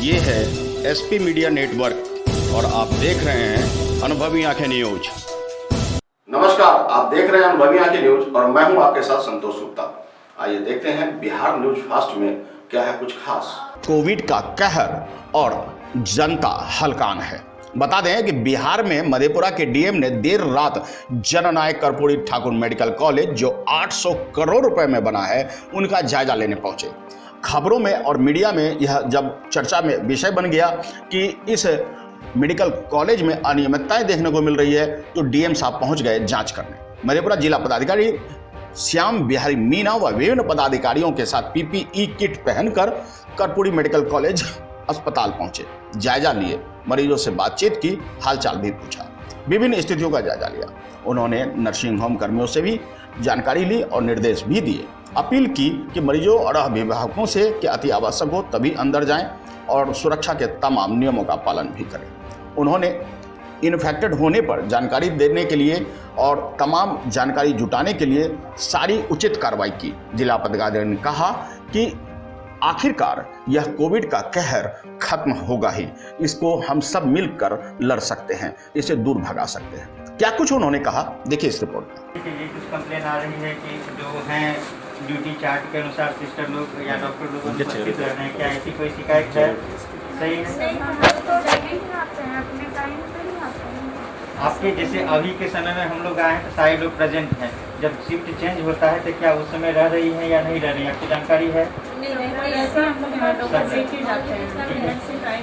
ये है SP media network और आप देख रहे हैं अनुभवी आंखें न्यूज। नमस्कार, आप देख रहे हैं अनुभवी आंखें न्यूज और मैं हूं आपके साथ संतोष गुप्ता। आइए देखते हैं बिहार न्यूज फास्ट में क्या है कुछ खास। कोविड का कहर और जनता हलकान है। बता दें कि बिहार में मधेपुरा के डीएम ने देर रात जननायक कर्पूरी ठाकुर मेडिकल कॉलेज जो 800 करोड़ रुपए में बना है उनका जायजा लेने पहुंचे। खबरों में और मीडिया में यह जब चर्चा में विषय बन गया कि इस मेडिकल कॉलेज में अनियमितताएं देखने को मिल रही है तो डीएम साहब पहुंच गए जांच करने। मधेपुरा जिला पदाधिकारी श्याम बिहारी मीना व विभिन्न पदाधिकारियों के साथ पीपीई किट पहनकर कर्पूरी मेडिकल कॉलेज अस्पताल पहुंचे, जायजा लिए, मरीजों से बातचीत की, हालचाल भी पूछा, विभिन्न स्थितियों का जायजा लिया। उन्होंने नर्सिंग होम कर्मियों से भी जानकारी ली और निर्देश भी दिए। अपील की कि मरीजों और अभिभावकों से कि अति आवश्यक हो तभी अंदर जाएं और सुरक्षा के तमाम नियमों का पालन भी करें। उन्होंने इन्फेक्टेड होने पर जानकारी देने के लिए और तमाम जानकारी जुटाने के लिए सारी उचित कार्रवाई की। जिला पदाधिकारी ने कहा कि आखिरकार यह कोविड का कहर खत्म होगा ही, इसको हम सब मिलकर लड़ सकते हैं, इसे दूर भगा सकते हैं। क्या कुछ उन्होंने कहा, देखिए इस रिपोर्ट में। ये कुछ कंप्लेन आ रही है कि जो हैं ड्यूटी चार्ट के अनुसार सिस्टर लोग या डॉक्टर लोग उपस्थित रह रहे हैं, क्या ऐसी कोई शिकायत है? सही आपके जैसे अभी के समय में हम लोग आए हैं तो सारे लोग प्रेजेंट हैं, जब शिफ्ट चेंज होता है तो क्या उस समय रह रही है या नहीं रह रही है, आपकी जानकारी है?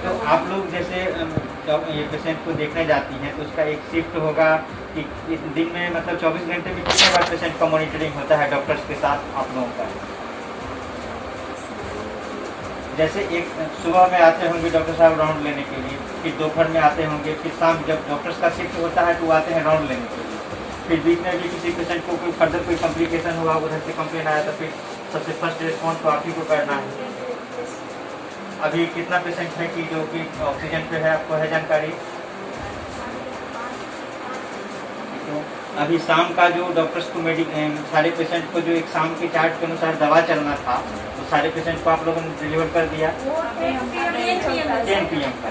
तो आप लोग जैसे ये पेशेंट को देखने जाती हैं तो उसका एक शिफ्ट होगा कि दिन में मतलब 24 घंटे में कितने बार पेशेंट का मॉनिटरिंग होता है डॉक्टर्स के साथ आप लोगों का? जैसे एक सुबह में आते होंगे डॉक्टर साहब राउंड लेने के लिए, फिर दोपहर में आते होंगे, फिर शाम जब डॉक्टर्स का शिफ्ट होता है तो वो आते हैं राउंड लेने के लिए, फिर बीच में भी किसी पेशेंट को कोई फर्दर कोई कॉम्प्लिकेशन हुआ, उधर से कंप्लेन आया तो फिर सबसे फर्स्ट रिस्पॉन्स तो आप ही को करना है। अभी कितना पेशेंट है कि जो कि ऑक्सीजन पे है, आपको है जानकारी? तो अभी शाम का जो डॉक्टर्स को सारे पेशेंट को जो एक शाम के चार्ट के अनुसार दवा चलना था तो सारे पेशेंट को आप लोगों ने डिलीवर कर दिया 10 PM का।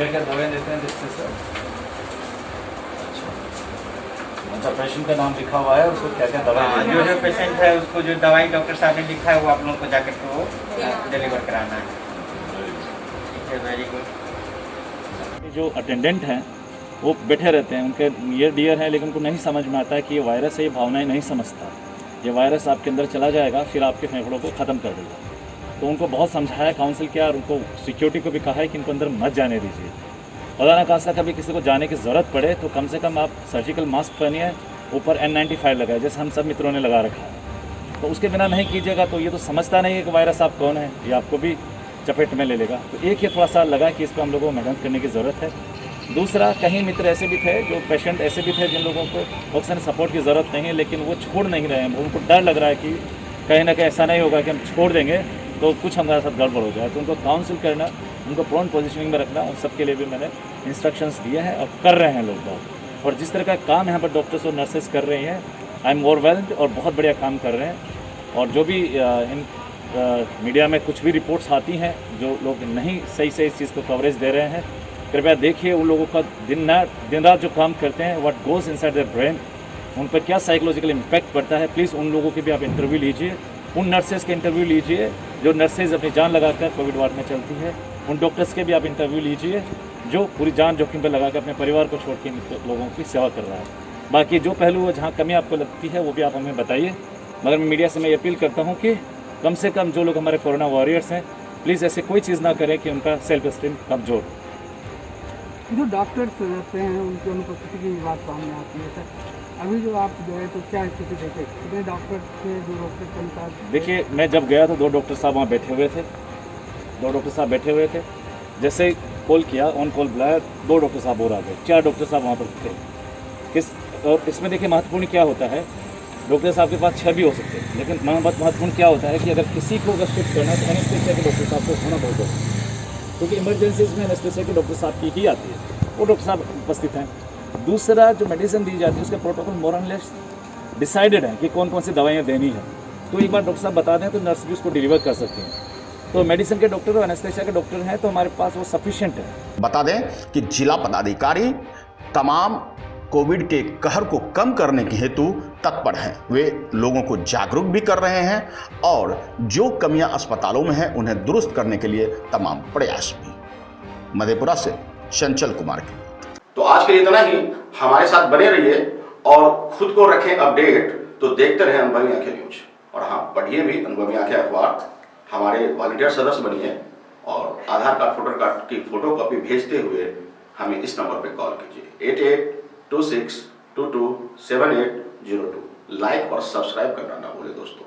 क्या दवाएं देते हैं जिससे सर? अच्छा, पेशेंट का नाम लिखा हुआ है, उसको क्या क्या दवाई? जो पेशेंट है उसको जो दवाई डॉक्टर साहब ने लिखा है वो आप लोगों को जाकर के वो डिलीवर कराना है। ठीक है, वेरी गुड। जो अटेंडेंट हैं वो बैठे रहते हैं, उनके नियर डियर हैं, लेकिन उनको नहीं समझ में आता है कि ये वायरस है, ये भावनाएं नहीं समझता। ये वायरस आपके अंदर चला जाएगा, फिर आपके फेफड़ों को ख़त्म कर देगा। तो उनको बहुत समझाया, काउंसिल किया और उनको सिक्योरिटी को भी कहा है कि इनको अंदर मत जाने दीजिए। खुदा ना खास्ता कभी किसी को जाने की ज़रूरत पड़े तो कम से कम आप सर्जिकल मास्क पहनिए, ऊपर N95 लगाए, जैसे हम सब मित्रों ने लगा रखा है। तो उसके बिना नहीं कीजिएगा तो ये तो समझता नहीं है कि वायरस आप कौन है, ये आपको भी चपेट में ले लेगा। तो एक ये थोड़ा सा लगा कि इस पर हम लोगों को मेहनत करने की ज़रूरत है। दूसरा, कहीं मित्र ऐसे भी थे, जो पेशेंट ऐसे भी थे जिन लोगों को ऑक्सीजन सपोर्ट की ज़रूरत नहीं है, लेकिन वो छोड़ नहीं रहे हैं। उनको डर लग रहा है कि कहीं ना कहीं ऐसा नहीं होगा कि हम छोड़ देंगे तो कुछ हमारे साथ गड़बड़ हो जाए। तो उनको काउंसिल करना, उनको प्रोन पोजीशनिंग में रखना, उन सबके लिए भी मैंने इंस्ट्रक्शंस दिए हैं और कर रहे हैं लोग बहुत। और जिस तरह का काम यहाँ पर डॉक्टर्स और नर्सेज कर रही हैं, आई एम ओवरवेल्म्ड और बहुत बढ़िया काम कर रहे हैं। और जो भी इन मीडिया में कुछ भी रिपोर्ट्स आती हैं, जो लोग नहीं सही से इस चीज़ को कवरेज दे रहे हैं, कृपया देखिए उन लोगों का दिन रात जो काम करते हैं, what goes inside their brain, उन पर क्या साइकोलॉजिकल इम्पैक्ट पड़ता है। प्लीज़ उन लोगों के भी आप इंटरव्यू लीजिए, उन नर्सेज के इंटरव्यू लीजिए जो नर्सेज अपनी जान लगाकर कोविड वार्ड में चलती है। उन डॉक्टर्स के भी आप इंटरव्यू लीजिए जो पूरी जान जोखिम पर लगाकर अपने परिवार को छोड़ के लोगों की सेवा कर रहा है। बाकी जो पहलू है, जहाँ कमी आपको लगती है, वो भी आप हमें बताइए। मगर मैं मीडिया से मैं अपील करता हूँ कि कम से कम जो लोग हमारे कोरोना वॉरियर्स हैं, प्लीज़ ऐसे कोई चीज़ ना करें कि उनका सेल्फ एस्टीम कमजोर। जो डॉक्टर्स रहते हैं उनकी अनुपस्थिति की बात सामने आती है सर। अभी जो आप गए तो क्या स्थिति देखे, कितने डॉक्टर थे जो डॉक्टर के अनुसार? देखिए, मैं जब गया तो 2 डॉक्टर साहब वहाँ बैठे हुए थे, 2 डॉक्टर साहब बैठे हुए थे। जैसे कॉल किया, ऑन कॉल बुलाया, 2 डॉक्टर साहब और आ गए, 4 डॉक्टर साहब वहाँ पर थे। और इसमें देखिए महत्वपूर्ण क्या होता है, डॉक्टर साहब के पास 6 भी हो सकते हैं, लेकिन महत्वपूर्ण क्या होता है कि अगर किसी को अगर शिफ्ट करना है तो एनेस्थेसिया के डॉक्टर साहब को होना बहुत जरूरी है, क्योंकि इमरजेंसीज में एनेस्थेसिया के डॉक्टर साहब की ही आती है। वो डॉक्टर साहब उपस्थित हैं। दूसरा जो मेडिसिन दी जाती है उसके protocol more and less decided है कि कौन कौन सी दवाइयाँ देनी है। तो एक बार डॉक्टर साहब बता दें तो नर्स भी उसको डिलीवर कर सकती हैं। तो मेडिसिन के डॉक्टर और एनेस्थेसिया के डॉक्टर हैं तो हमारे पास वो सफिशिएंट है। बता दें कि जिला पदाधिकारी तमाम कोविड के कहर को कम करने के हेतु तत्पर हैं। वे लोगों को जागरूक भी कर रहे हैं और जो कमियां अस्पतालों में हैं उन्हें दुरुस्त करने के लिए तमाम प्रयास भी। मधेपुरा से चंचल कुमार की। तो आज के लिए इतना ही। हमारे साथ बने रहिए और खुद को रखें अपडेट। तो देखते रहें अनुभवी आंखें न्यूज। और हाँ, पढ़िए भी अनुभवी आंखें अखबार। हमारे वॉलंटियर सदस्य बनिए और आधार कार्ड फोटो कार्ड की फोटो कॉपी भेजते हुए हमें इस नंबर पर कॉल कीजिए 8826227802। लाइक और सब्सक्राइब करना ना भूलें दोस्तों।